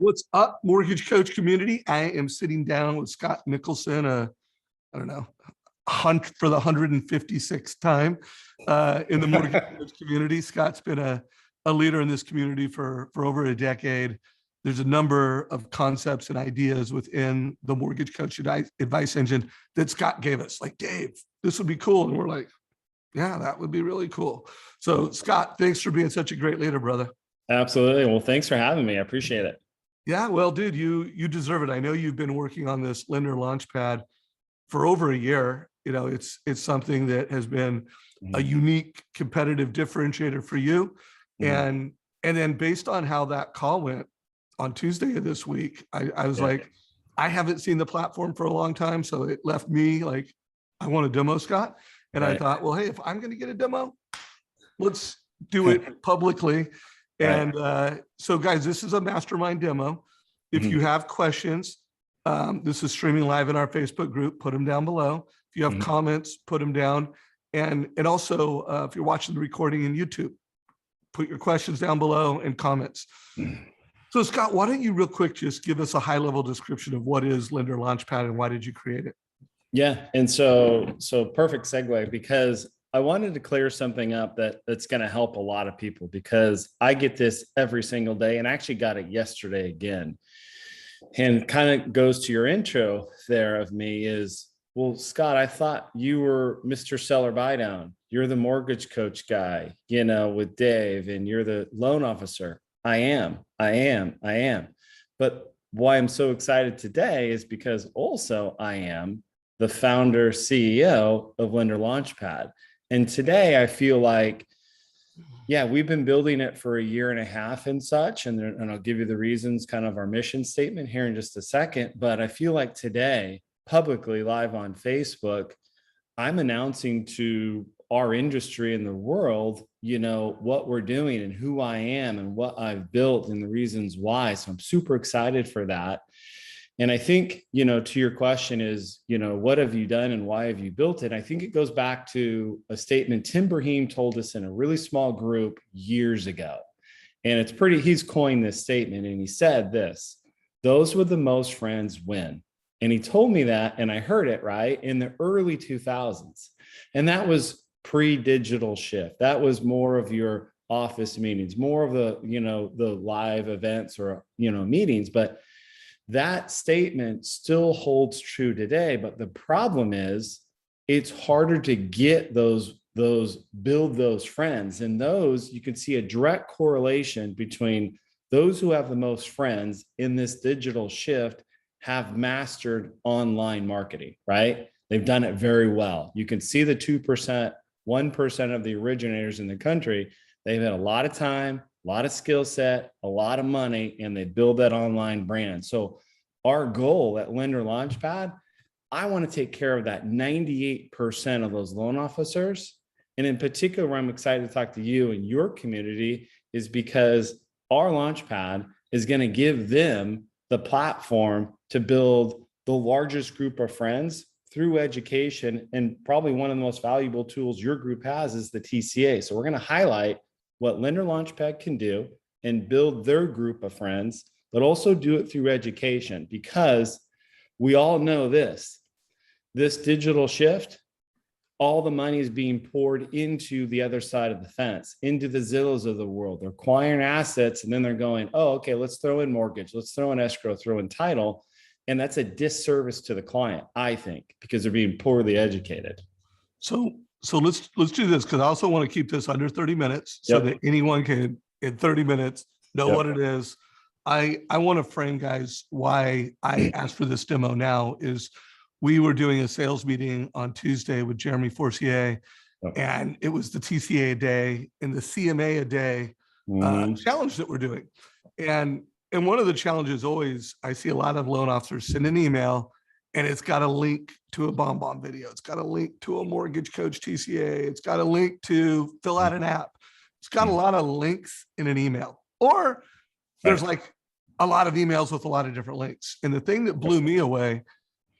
What's up, mortgage coach community? I am sitting down with Scott Nicholson, I don't know, hunt for the 156th time in the mortgage coach community. Scott's been a leader in this community for over a decade. There's a number of concepts and ideas within the mortgage coach advice engine that Scott gave us. Like, Dave, this would be cool. And we're like, yeah, that would be really cool. So Scott, thanks for being such a great leader, brother. Absolutely. Well, thanks for having me. I appreciate it. Yeah, well, dude, you deserve it. I know you've been working on this lender LaunchPad for over a year. You know, it's something that has been a unique competitive differentiator for you. And then based on how that call went on Tuesday of this week, I was like, I haven't seen the platform for a long time. So it left me like, I want a demo, Scott. And I thought, well, hey, if I'm going to get a demo, let's do it publicly. And so guys, this is a mastermind demo. If you have questions, this is streaming live in our Facebook group, put them down below. If you have comments, put them down. And also, if you're watching the recording in YouTube, put your questions down below and comments. So Scott, why don't you real quick just give us a high level description of what is Lender LaunchPad and why did you create it? Yeah. And so perfect segue, because I wanted to clear something up that's going to help a lot of people, because I get this every single day, and I actually got it yesterday again. And kind of goes to your intro there of me is, well, Scott, I thought you were Mr. Seller Buy Down. You're the mortgage coach guy, you know, with Dave, and you're the loan officer. I am. But why I'm so excited today is because also I am the founder, CEO of Lender LaunchPad. And today I feel like, yeah, we've been building it for a year and a half and such. And I'll give you the reasons, kind of our mission statement here in just a second. But I feel like today, publicly live on Facebook, I'm announcing to our industry and the world, you know, what we're doing and who I am and what I've built and the reasons why. So I'm super excited for that. And I think, you know, to your question is, you know, what have you done and why have you built it? I think it goes back to a statement Tim Brahim told us in a really small group years ago. And it's he's coined this statement, and he said this: those with the most friends win. And he told me that, and I heard it right in the early 2000s. And that was pre-digital shift. That was more of your office meetings, more of the, you know, the live events or, you know, meetings. But that statement still holds true today. But the problem is it's harder to get build those friends. And those, you can see a direct correlation between those who have the most friends in this digital shift have mastered online marketing, right? They've done it very well. You can see the 2%, 1% of the originators in the country. They've had a lot of time, a lot of skill set, a lot of money, and they build that online brand. So our goal at Lender LaunchPad, I want to take care of that 98% of those loan officers. And in particular, I'm excited to talk to you and your community is because our LaunchPad is going to give them the platform to build the largest group of friends through education. And probably one of the most valuable tools your group has is the TCA. So we're going to highlight what Lender LaunchPad can do and build their group of friends, but also do it through education, because we all know this digital shift, all the money is being poured into the other side of the fence, into the Zillows of the world. They're acquiring assets, and then they're going, oh, okay, let's throw in mortgage, let's throw in escrow, throw in title. And that's a disservice to the client, I think, because they're being poorly educated. So let's do this, because I also want to keep this under 30 minutes so that anyone can, in 30 minutes, know what it is. I want to frame, guys, why I asked for this demo now is we were doing a sales meeting on Tuesday with Jeremy Forcier, and it was the TCA a day and the CMA a day challenge that we're doing. And one of the challenges always, I see a lot of loan officers send an email and it's got a link to a BombBomb video. It's got a link to a mortgage coach TCA. It's got a link to fill out an app. It's got a lot of links in an email, or there's like a lot of emails with a lot of different links. And the thing that blew me away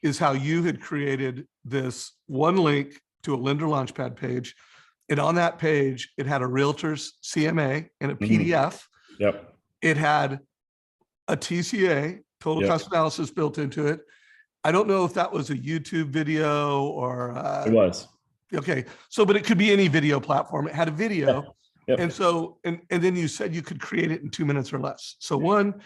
is how you had created this one link to a Lender LaunchPad page. And on that page, it had a realtor's CMA and a PDF. Yep. It had a TCA, total Yep. cost analysis built into it. I don't know if that was a YouTube video or It was. okay. So, but it could be any video platform. It had a video. Yep. And so, and then you said you could create it in 2 minutes or less. So one,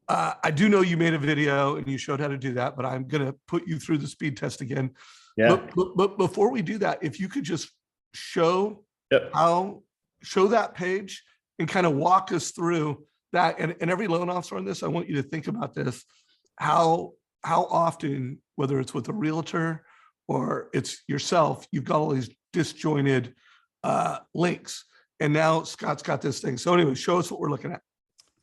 I do know you made a video and you showed how to do that, but I'm going to put you through the speed test again. Yeah. But before we do that, if you could just show Yep. show that page and kind of walk us through that. And every loan officer on this, I want you to think about this, how often, whether it's with a realtor or it's yourself, you've got all these disjointed links. And now Scott's got this thing. So anyway, show us what we're looking at.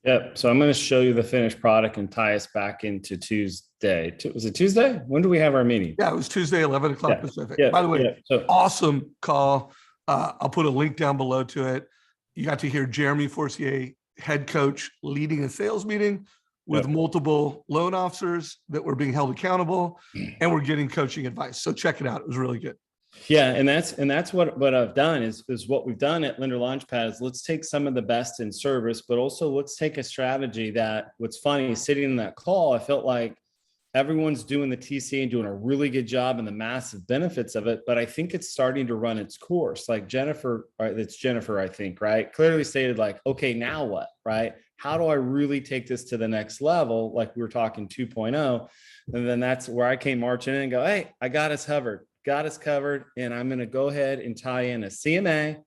Yep. So I'm going to show you the finished product and tie us back into Tuesday. Was it Tuesday? When do we have our meeting? Yeah, it was Tuesday, 11 o'clock Yeah. Pacific. Yeah. By the way, Yeah. So, awesome call. I'll put a link down below to it. You got to hear Jeremy Forcier, head coach, leading a sales meeting with Yep. multiple loan officers that were being held accountable, and we're getting coaching advice. So check it out. It was really good. yeah, and that's what I've done is what we've done at Lender LaunchPad is let's take some of the best in service, but also let's take a strategy that what's funny, sitting in that call, I felt like everyone's doing the TCA and doing a really good job and the massive benefits of it, but I think it's starting to run its course. Like Jennifer, right? It's Jennifer, I think, right? Clearly stated like, okay, now what, right? How do I really take this to the next level? Like we were talking 2.0. And then that's where I came marching in and go, hey, I got us covered. And I'm going to go ahead and tie in a CMA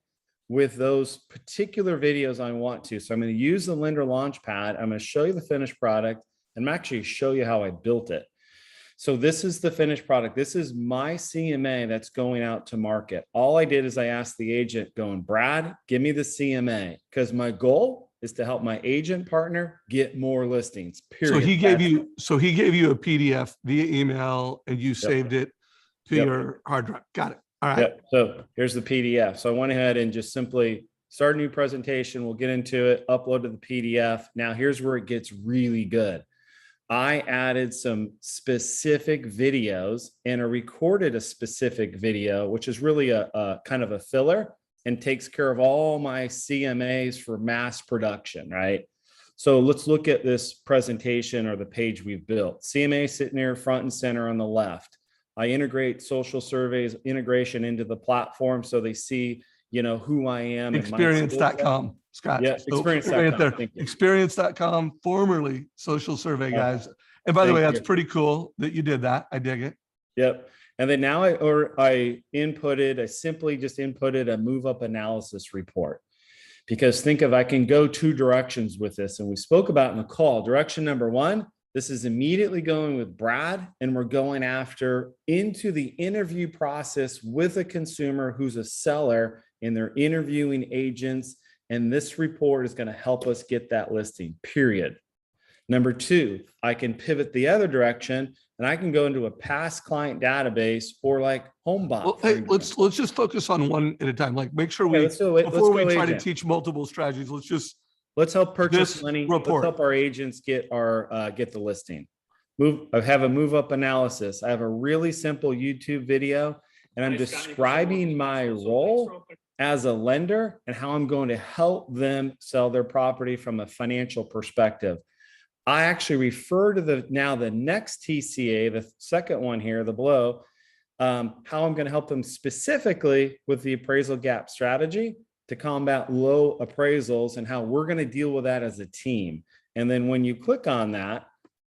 with those particular videos I want to. So I'm going to use the Lender LaunchPad. I'm going to show you the finished product and actually show you how I built it. So this is the finished product. This is my CMA that's going out to market. All I did is I asked the agent going, Brad, give me the CMA, because my goal is to help my agent partner get more listings, period. So he gave you a PDF via email and you saved it to your hard drive. Got it. All right. Yep. So here's the PDF. So I went ahead and just simply start a new presentation. We'll get into it, upload to the PDF. Now here's where it gets really good. I added some specific videos and I recorded a specific video, which is really a kind of a filler and takes care of all my CMAs for mass production, right? So let's look at this presentation or the page we've built. CMA sitting there front and center on the left. I integrate social surveys integration into the platform so they see, who I am. Experience.com, Scott. Yeah, So experience.com. Experience.com, formerly Social Survey Guys. And by the way, that's pretty cool that you did that. I dig it. Yep. And then now I simply just inputted a move up analysis report. Because think of, I can go two directions with this. And we spoke about in the call, direction number one, this is immediately going with Brad, and we're going after into the interview process with a consumer who's a seller, and they're interviewing agents. And this report is going to help us get that listing, period. Number two, I can pivot the other direction and I can go into a past client database or like HomeBot. Well, hey, let's just focus on one at a time. Like make sure before we try to teach multiple strategies, let's help purchase money. Let's help our agents get the listing. I have a move up analysis. I have a really simple YouTube video and I'm describing my role as a lender and how I'm going to help them sell their property from a financial perspective. I actually refer to the next TCA, the second one here, the below, how I'm going to help them specifically with the appraisal gap strategy to combat low appraisals and how we're going to deal with that as a team. And then when you click on that,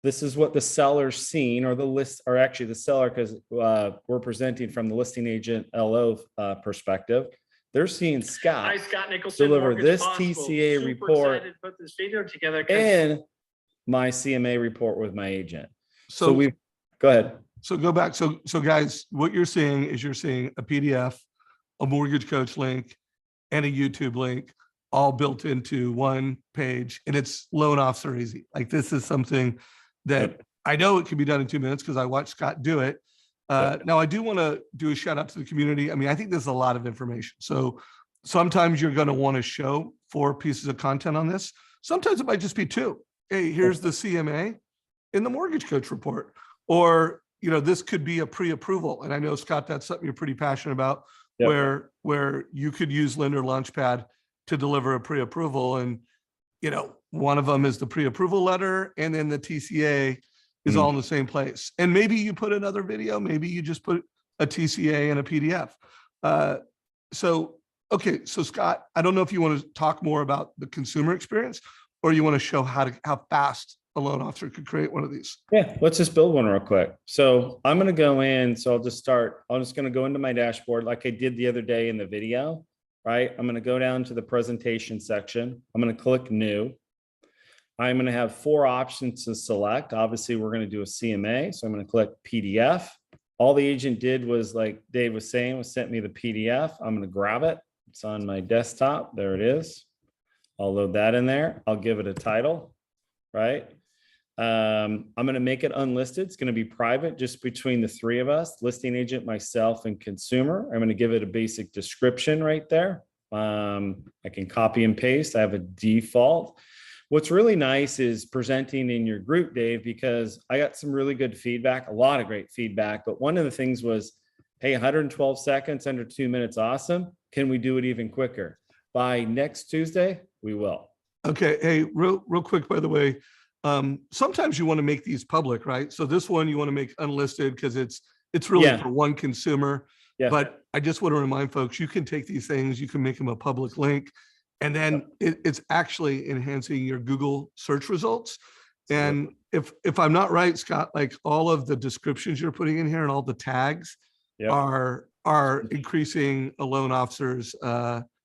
this is what the seller's seen, or actually the seller, because we're presenting from the listing agent LO perspective. They're seeing Scott deliver this TCA report and my CMA report with my agent. So we go ahead. So go back. So guys, what you're seeing is a PDF, a mortgage coach link, and a YouTube link all built into one page, and it's loan officer easy. Like this is something that I know it can be done in 2 minutes because I watched Scott do it. Now I do want to do a shout out to the community. I mean, I think there's a lot of information. So sometimes you're going to want to show 4 pieces of content on this. Sometimes it might just be 2. Hey, here's the CMA in the mortgage coach report, or, this could be a pre-approval. And I know, Scott, that's something you're pretty passionate about, where you could use Lender LaunchPad to deliver a pre-approval. And, one of them is the pre-approval letter, and then the TCA is all in the same place. And maybe you put another video, maybe you just put a TCA and a PDF. Okay, so Scott, I don't know if you want to talk more about the consumer experience, or you want to show how fast a loan officer could create one of these. Yeah, let's just build one real quick. So I'm going to go in. So I'll just start. I'm just going to go into my dashboard like I did the other day in the video, right? I'm going to go down to the presentation section. I'm going to click new. I'm going to have 4 options to select. Obviously, we're going to do a CMA. So I'm going to click PDF. All the agent did was, like Dave was saying, was sent me the PDF. I'm going to grab it. It's on my desktop. There it is. I'll load that in there. I'll give it a title, right? I'm going to make it unlisted. It's going to be private, just between the 3 of us, listing agent, myself, and consumer. I'm going to give it a basic description right there. I can copy and paste. I have a default. What's really nice is presenting in your group, Dave, because I got some really good feedback, a lot of great feedback. But one of the things was, hey, 112 seconds, under 2 minutes. Awesome. Can we do it even quicker? By next Tuesday, we will. Okay. Hey, real quick, by the way, sometimes you want to make these public, right? So this one you want to make unlisted because it's really for one consumer. Yeah. But I just want to remind folks, you can take these things, you can make them a public link, and then it's actually enhancing your Google search results. And if I'm not right, Scott, like all of the descriptions you're putting in here and all the tags are increasing a loan officer's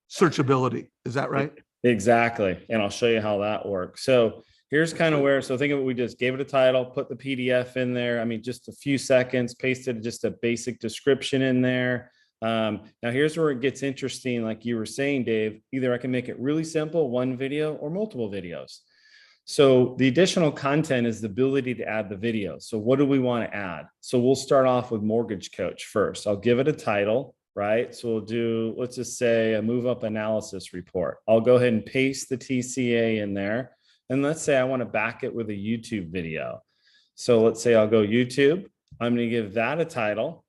searchability. Is that right? Exactly. And I'll show you how that works. So here's kind of where, so think of what we just gave it a title, put the PDF in there. I mean, just a few seconds, pasted just a basic description in there. Now here's where it gets interesting. Like you were saying, Dave, either I can make it really simple, one video, or multiple videos. So the additional content is the ability to add the video. So what do we want to add? So we'll start off with mortgage coach first. I'll give it a title, right? So we'll do, let's just say, a move up analysis report. I'll go ahead and paste the TCA in there. And let's say I want to back it with a YouTube video. So let's say I'll go YouTube. I'm going to give that a title.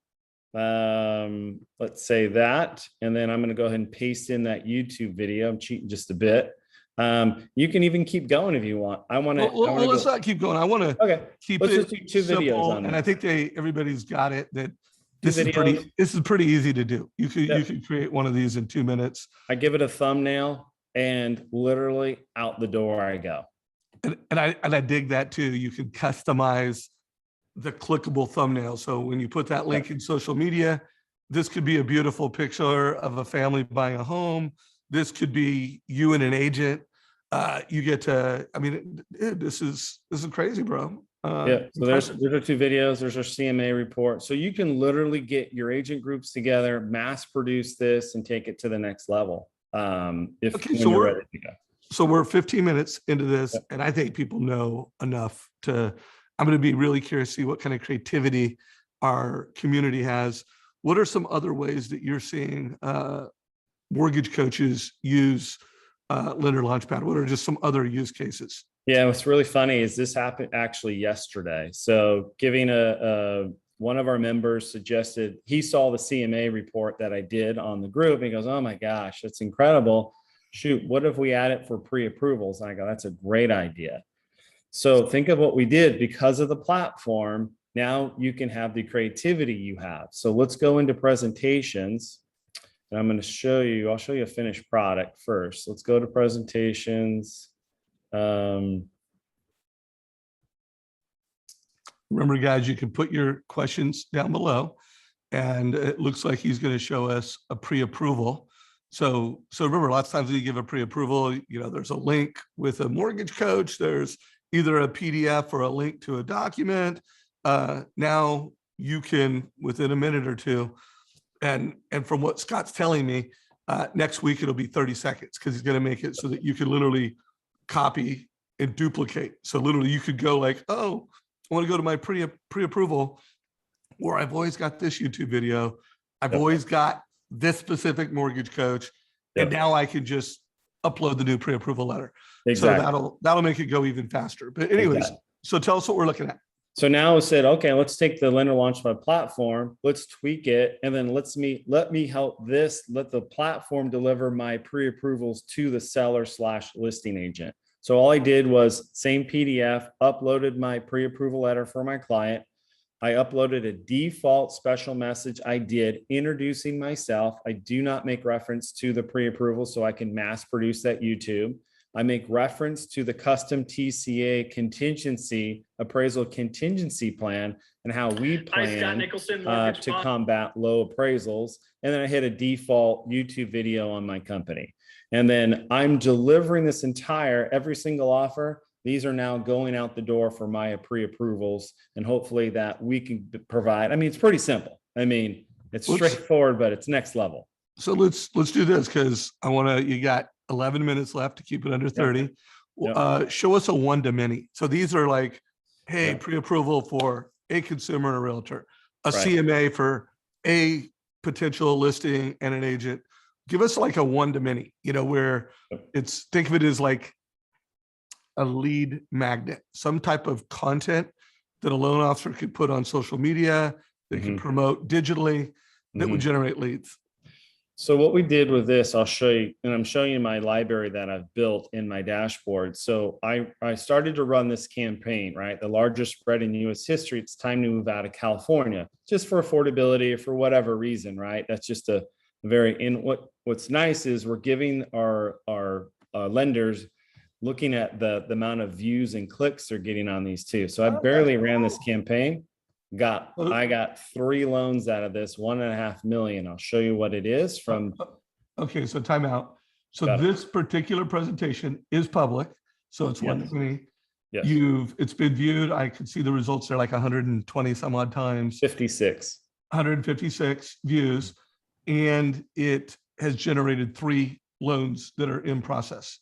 Let's say that, and then I'm going to go ahead and paste in that YouTube video. I'm cheating just a bit. You can even keep going if you want. Let's not keep going. I want to keep let's it just do 2 simple, videos on and that. I think everybody's got it. That this is pretty easy to do. You could create one of these in 2 minutes. I give it a thumbnail, and literally out the door I go. And I dig that too. You can customize the clickable thumbnail. So when you put that link in social media, this could be a beautiful picture of a family buying a home. This could be you and an agent. You get to, I mean, this is crazy, bro. So there's our 2 videos. There's our CMA report. So you can literally get your agent groups together, mass produce this, and take it to the next level. When you're ready to go. So we're 15 minutes into this, and I think people know enough to, I'm going to be really curious to see what kind of creativity our community has. What are some other ways that you're seeing mortgage coaches use Lender LaunchPad? What are just some other use cases? Yeah, what's really funny is this happened actually yesterday. So giving one of our members suggested, he saw the CMA report that I did on the group, and he goes, oh my gosh, that's incredible. Shoot, what if we add it for pre-approvals? And I go, that's a great idea. So think of what we did because of the platform. Now you can have the creativity you have. So let's go into presentations, and I'm going to show you, I'll show you a finished product first. Let's go to presentations. Remember, guys, you can put your questions down below, and it looks like he's going to show us a pre-approval. So remember, lots of times when you give a pre-approval, there's a link with a mortgage coach. There's either a PDF or a link to a document. Now you can, within a minute or two, and from what Scott's telling me, next week it'll be 30 seconds because he's going to make it so that you can literally copy and duplicate. So literally you could go like, oh, I want to go to my pre-approval, or I've always got this YouTube video. I've always got this specific mortgage coach, and now I can just upload the new pre-approval letter. Exactly. So that'll make it go even faster. But anyways, So tell us what we're looking at. So now we said, okay, let's take the Lender LaunchPad platform, let's tweak it, and then let me help let the platform deliver my pre-approvals to the seller / listing agent. So all I did was same PDF, uploaded my pre-approval letter for my client. I uploaded a default special message I did introducing myself. I do not make reference to the pre-approval so I can mass produce that YouTube. I make reference to the custom TCA contingency appraisal contingency plan and how we plan to combat low appraisals. And then I hit a default YouTube video on my company. And then I'm delivering this every single offer. These are now going out the door for my pre-approvals, and hopefully that we can provide. I mean, it's pretty simple. I mean, it's straightforward, but it's next level. So let's do this, because you got 11 minutes left to keep it under 30. Yep. Show us a one-to-many. So these are like, hey, Yep. pre-approval for a consumer and a realtor, a Right. CMA for a potential listing and an agent. Give us like a one-to-many, where think of it as like a lead magnet, some type of content that a loan officer could put on social media, that can promote digitally, that would generate leads. So what we did with this, I'll show you, and I'm showing you my library that I've built in my dashboard. So I started to run this campaign, right? The largest spread in US history. It's time to move out of California, just for affordability or for whatever reason, right? That's just what's nice is we're giving our lenders, looking at the amount of views and clicks they're getting on these too. So I barely ran this campaign. I got 3 loans out of this, 1.5 million. I'll show you what it is from. Okay, so time out. So this particular presentation is public. So it's one to me. Yes. It's been viewed. I could see the results there, like 120 some odd times. 156 views. And it has generated 3 loans that are in process.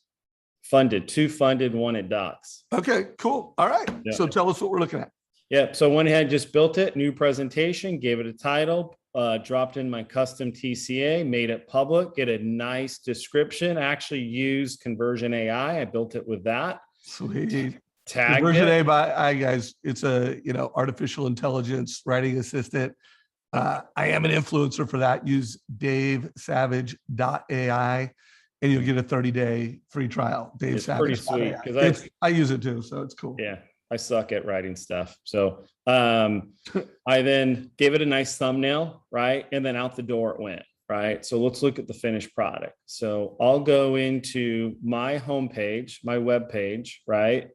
Funded, 2 funded, 1 at docs. Okay, cool. All right. Yeah. So tell us what we're looking at. Yeah. So went ahead, just built it, new presentation, gave it a title, dropped in my custom TCA, made it public, get a nice description, actually used Conversion AI. I built it with that. Sweet. Tagged Conversion it. AI, guys, it's a, artificial intelligence writing assistant. I am an influencer for that. Use davesavage.ai and you'll get a 30-day free trial. It's pretty sweet because I use it too, so it's cool. Yeah. I suck at writing stuff. So I then gave it a nice thumbnail, right? And then out the door it went, right? So let's look at the finished product. So I'll go into my homepage, my web page, right?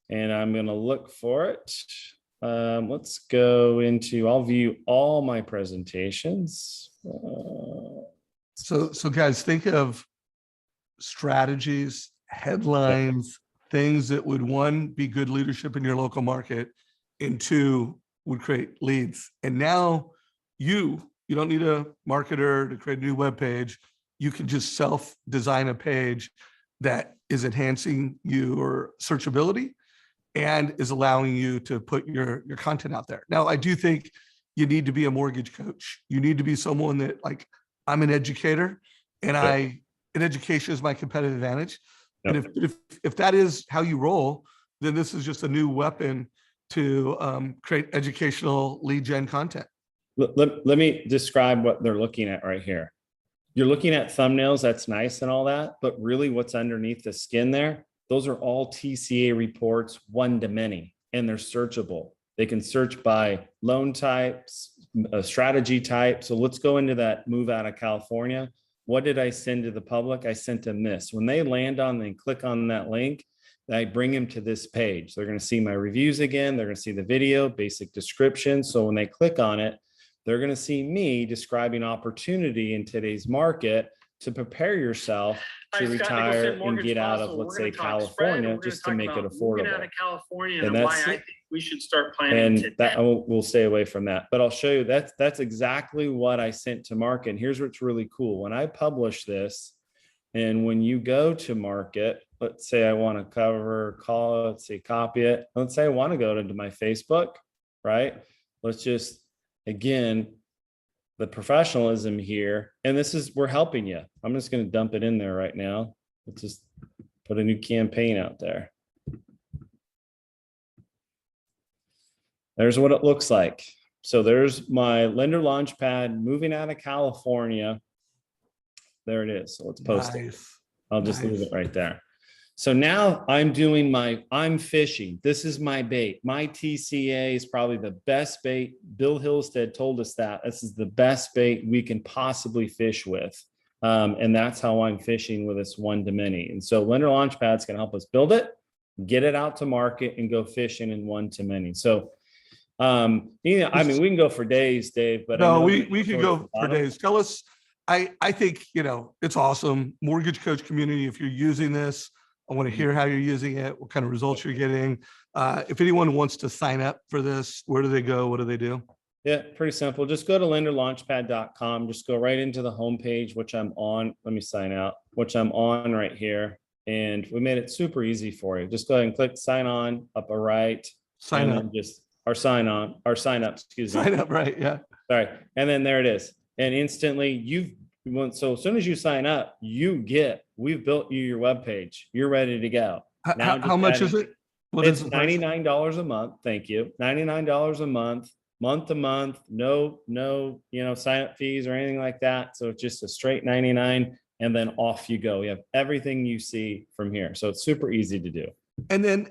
And I'm going to look for it. Let's go into, I'll view all my presentations. So guys, think of strategies, headlines, things that would, 1, be good leadership in your local market, and 2, would create leads. And now you don't need a marketer to create a new web page. You can just self-design a page that is enhancing your searchability and is allowing you to put your content out there. Now, I do think you need to be a mortgage coach. You need to be someone that, like, I'm an educator, and education is my competitive advantage. Yep. And if that is how you roll, then this is just a new weapon to create educational lead gen content. Let me describe what they're looking at right here. You're looking at thumbnails, that's nice and all that, but really what's underneath the skin there, those are all TCA reports, one to many, and they're searchable. They can search by loan types, strategy type. So let's go into that move out of California. What did I send to the public? I sent them this. When they land on and click on that link, I bring them to this page. They're going to see my reviews again. They're going to see the video, basic description. So when they click on it, they're going to see me describing opportunity in today's market to prepare yourself to retire and get out of, let's say, California, just to make it affordable. Out of California, and why I think we should start planning. And that we'll stay away from that. But I'll show you that's exactly what I sent to market. And here's what's really cool. When I publish this, and when you go to market, let's say I want to let's say copy it. Let's say I want to go into my Facebook, right? Let's just, again, the professionalism here, and we're helping you. I'm just going to dump it in there right now. Let's just put a new campaign out there. There's what it looks like. So there's my lender LaunchPad moving out of California. There it is. So let's post it. I'll just leave it right there. So now I'm fishing. This is my bait. My TCA is probably the best bait. Bill Hillstead told us that this is the best bait we can possibly fish with. And that's how I'm fishing with this one to many. And so Lender Launchpad is going to help us build it, get it out to market, and go fishing in one to many. So, I mean, we can go for days, Dave, but no, we could go for days. Tell us, I think, it's awesome. Mortgage coach community, if you're using this, I want to hear how you're using it, what kind of results you're getting. If anyone wants to sign up for this, where do they go? What do they do? Yeah, pretty simple. Just go to lenderlaunchpad.com. Just go right into the homepage, which I'm on. Let me sign out, which I'm on right here. And we made it super easy for you. Just go ahead and click sign on up right. Sign up. Sign up, excuse me. Sign up, right? Yeah. Sorry. And then there it is. And instantly so as soon as you sign up, we've built you your web page. You're ready to go. How much is it? It's $99 a month. Thank you. $99 a month to month. No, sign up fees or anything like that. So it's just a straight 99 and then off you go. You have everything you see from here. So it's super easy to do. And then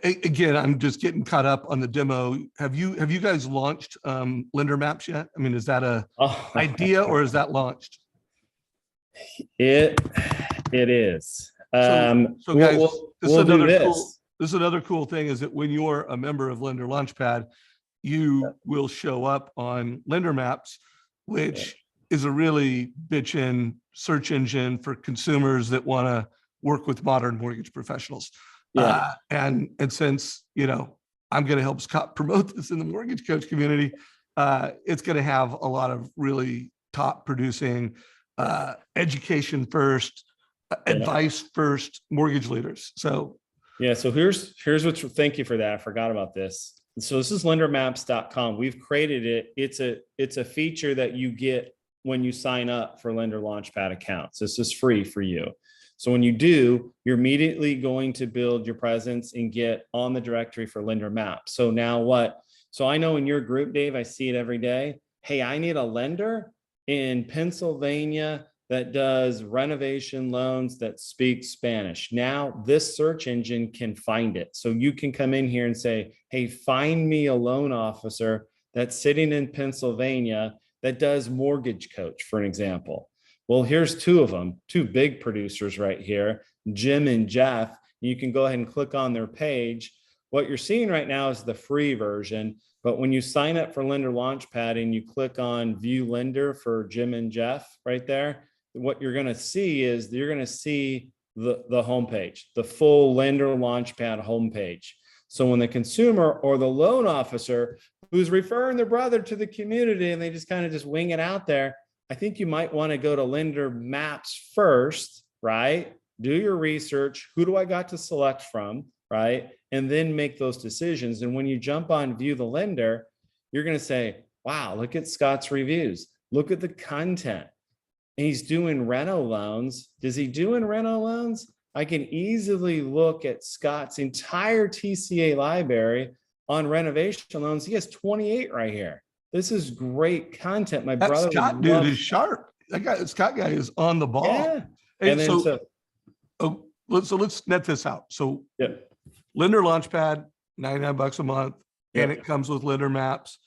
again, I'm just getting caught up on the demo. Have you guys launched Lender Maps yet? I mean, is that a idea or is that launched? It is. So guys, we'll do this. This is another cool thing is that when you're a member of Lender Launchpad, you will show up on Lender Maps, which is a really bitchin' search engine for consumers that want to work with modern mortgage professionals. Yeah. And since, I'm going to help Scott promote this in the mortgage coach community, it's going to have a lot of really top producing, education first, advice first mortgage leaders. So here's thank you for that. I forgot about this. So this is lendermaps.com. We've created it. It's a feature that you get when you sign up for Lender Launchpad accounts. This is free for you. So when you do, you're immediately going to build your presence and get on the directory for Lender Maps. So now what? So I know in your group, Dave, I see it every day. Hey, I need a lender in Pennsylvania that does renovation loans that speak Spanish. Now this search engine can find it. So you can come in here and say, hey, find me a loan officer that's sitting in Pennsylvania that does mortgage coach, for an example. Well, here's two of them, two big producers right here, Jim and Jeff. You can go ahead and click on their page. What you're seeing right now is the free version, but when you sign up for Lender Launchpad and you click on View Lender for Jim and Jeff right there, what you're going to see is the homepage, the full Lender Launchpad homepage. So when the consumer or the loan officer who's referring their brother to the community and they just kind of just wing it out there, I think you might want to go to Lender Maps first, right? Do your research. Who do I got to select from, right? And then make those decisions. And when you jump on View the Lender, you're going to say, wow, look at Scott's reviews. Look at the content. And he's doing reno loans. Does he doing reno loans? I can easily look at Scott's entire TCA library on renovation loans. He has 28 right here. This is great content. My brother Scott dude is sharp. That Scott guy is on the ball. Yeah. And then let's net this out. So Lender Launchpad, $99 a month, and it comes with Lender Maps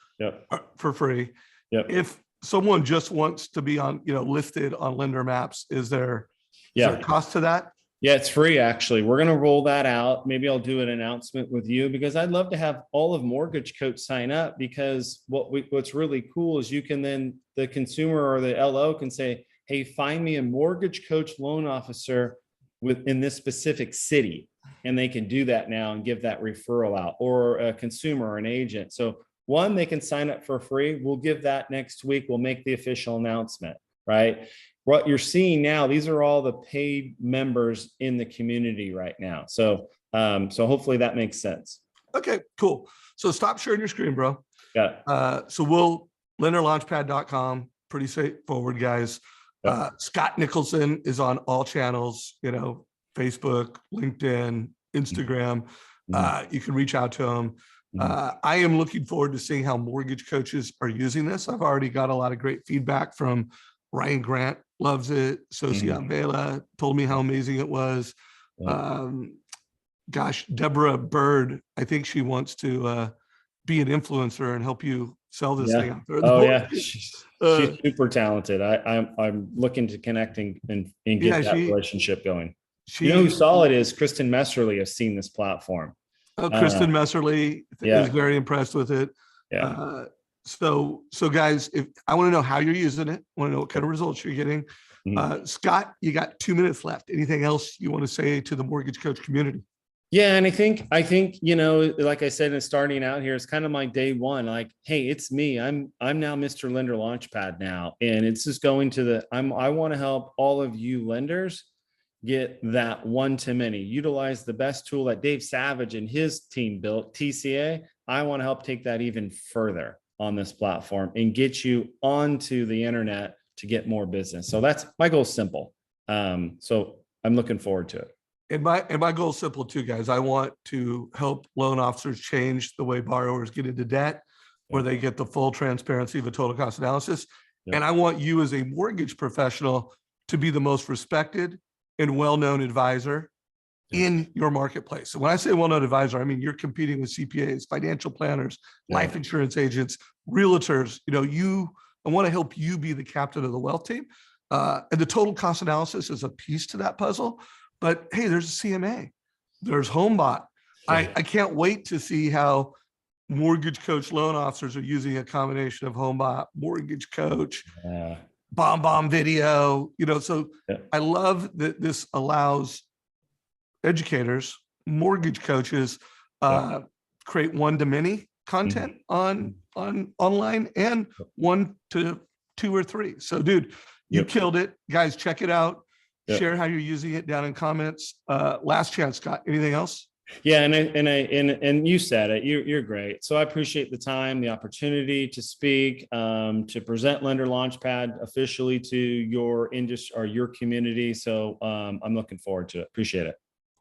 for free. If someone just wants to be on, listed on Lender Maps, is there a cost to that? Yeah, it's free, actually. We're going to roll that out. Maybe I'll do an announcement with you because I'd love to have all of Mortgage Coach sign up, because what's really cool is you can then, the consumer or the LO can say, hey, find me a Mortgage Coach loan officer in this specific city. And they can do that now and give that referral out, or a consumer or an agent. So one, they can sign up for free. We'll give that next week. We'll make the official announcement, right? What you're seeing now, these are all the paid members in the community right now. So, hopefully that makes sense. Okay, cool. So stop sharing your screen, bro. Yeah. So lenderlaunchpad.com, pretty straightforward, guys. Scott Nicholson is on all channels, Facebook, LinkedIn, Instagram. You can reach out to him. I am looking forward to seeing how mortgage coaches are using this. I've already got a lot of great feedback from Ryan Grant, loves it. Socia Vela told me how amazing it was. Gosh, Deborah Bird, I think she wants to be an influencer and help you sell this thing out there. Oh yeah, she's super talented. I'm looking to connecting and get that relationship going. You know who solid is? Kristen Messerly has seen this platform. Kristen Messerly is very impressed with it. Yeah. So guys, if I want to know how you're using it, I want to know what kind of results you're getting. Scott, you got 2 minutes left. Anything else you want to say to the mortgage coach community? Yeah. And I think, like I said, in starting out here, it's kind of my day one, like, hey, it's me. I'm now Mr. Lender Launchpad now. And it's just going to I want to help all of you lenders get that one-to-many, utilize the best tool that Dave Savage and his team built, TCA. I want to help take that even further on this platform and get you onto the internet to get more business. So that's my goal is simple. So I'm looking forward to it. And my goal is simple too, guys. I want to help loan officers change the way borrowers get into debt, where they get the full transparency of a total cost analysis. And I want you as a mortgage professional to be the most respected and well-known advisor in your marketplace. So when I say well-known advisor, I mean, you're competing with CPAs, financial planners, life insurance agents, realtors. I want to help you be the captain of the wealth team. And the total cost analysis is a piece to that puzzle. But hey, there's a CMA, there's HomeBot. I can't wait to see how mortgage coach loan officers are using a combination of HomeBot, mortgage coach, bomb video. So I love that this allows educators, mortgage coaches, create one-to-many content on online and 1 to 2 or 3. So, dude, you killed it, guys. Check it out. Share how you're using it down in comments. Last chance, Scott. Anything else? Yeah, and you said it. You're great. So I appreciate the time, the opportunity to speak, to present Lender Launchpad officially to your industry or your community. So I'm looking forward to it. Appreciate it.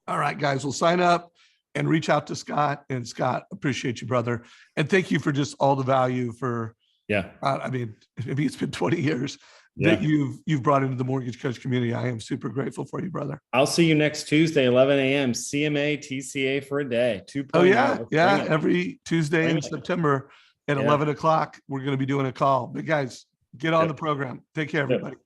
All right, guys. We'll sign up and reach out to Scott. And Scott, appreciate you, brother. And thank you for just all the value for. I mean, maybe it's been 20 years. That you've brought into the mortgage coach community. I am super grateful for you, brother. I'll see you next Tuesday, 11 a.m. CMA TCA for a day. 2.0. Oh yeah. Every Tuesday in September at 11 o'clock, we're going to be doing a call. But guys, get on the program. Take care, everybody.